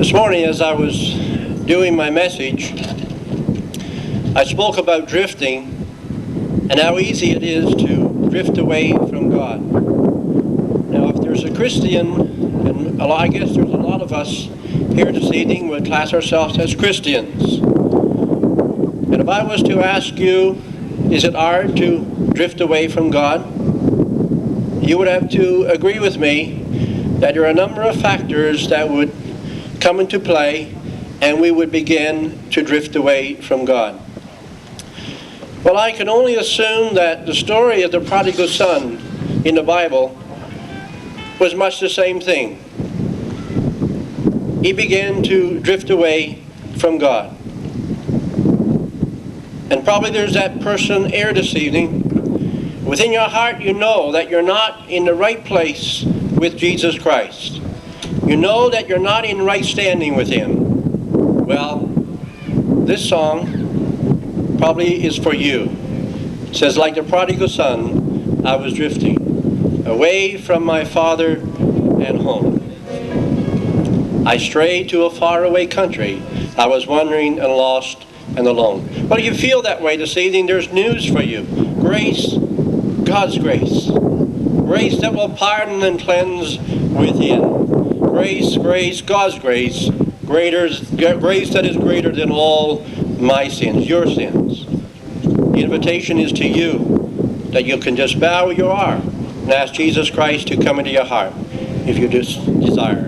This morning, as I was doing my message, I spoke about drifting and how easy it is to drift away from God. Now, if there's a Christian, and I guess there's a lot of us here this evening would class ourselves as Christians. And if I was to ask you, is it hard to drift away from God? You would have to agree with me that there are a number of factors that would come into play and we would begin to drift away from God. Well, I can only assume that the story of the prodigal son in the Bible was much the same thing. He began to drift away from God. And probably there's that person here this evening. Within your heart you know that you're not in the right place with Jesus Christ. You know that you're not in right standing with Him. Well, this song probably is for you. It says, like the prodigal son, I was drifting away from my father and home. I strayed to a faraway country. I was wandering and lost and alone. Well, you feel that way this evening. There's news for you. Grace, God's grace. Grace that will pardon and cleanse within. Grace, grace, God's grace. Grace that is greater than all my sins, your sins. The invitation is to you that you can just bow where you are and ask Jesus Christ to come into your heart if you just desire.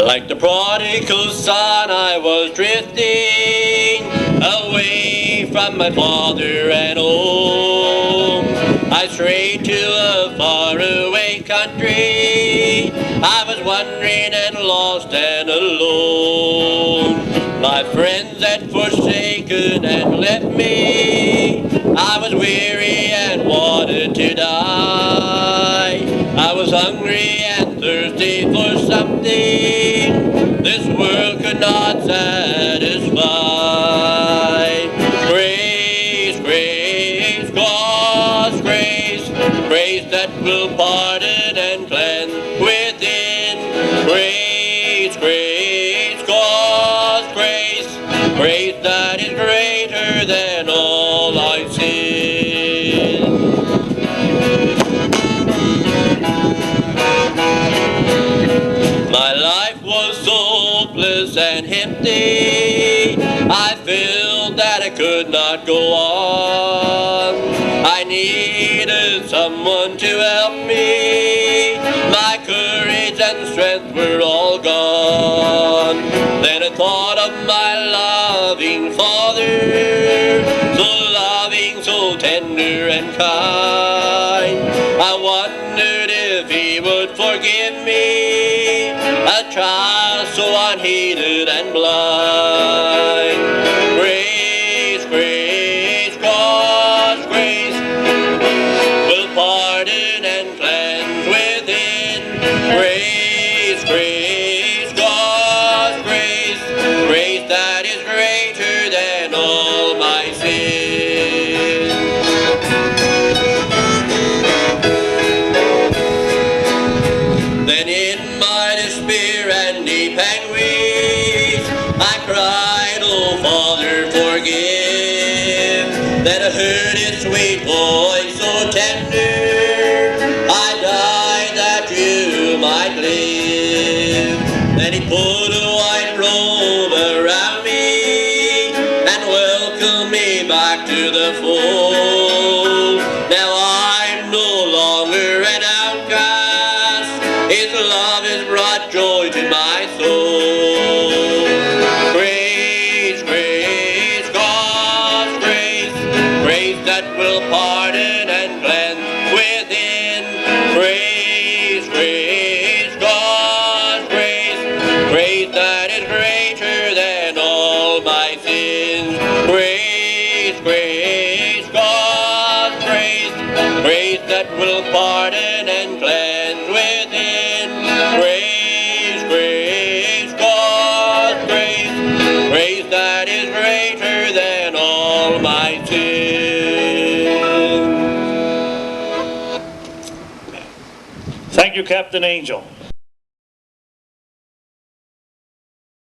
Like the prodigal son, I was drifting away from my father and home. I strayed to a faraway country. I was wandering and lost and alone. My friends had forsaken and left me. I was weary and wanted to die. I was hungry and thirsty for something this world could not satisfy. Grace, grace, God's grace, grace that will pardon and cleanse within. Grace, grace, God's grace, grace that is greater than all I sin. My life was hopeless and empty. I felt that I could not go on. I needed someone to help me. My courage and strength were all gone. Then I thought of my loving Father, so loving, so tender and kind. I wondered if He would forgive me, a child so unheeded and blind. Grace, grace, God's grace will pardon and cleanse within. Grace, grace, God's grace, grace that is greater than all my sins. Then in my despair and deep anguish, I cried, oh Father, forgive. Then I heard His sweet voice so tender, I died that you might live. Then He put a white robe around me and welcomed me back to the fold. Now I'm no longer an outcast. His love has brought joy to my soul. Grace, grace, God's grace, grace that will pardon and cleanse within. Grace, grace, God's grace, grace that is greater than all my sins. Grace, grace. grace that will pardon and cleanse within. Grace, grace, God's grace, grace that is greater than all my sin. Thank you, Captain Angel.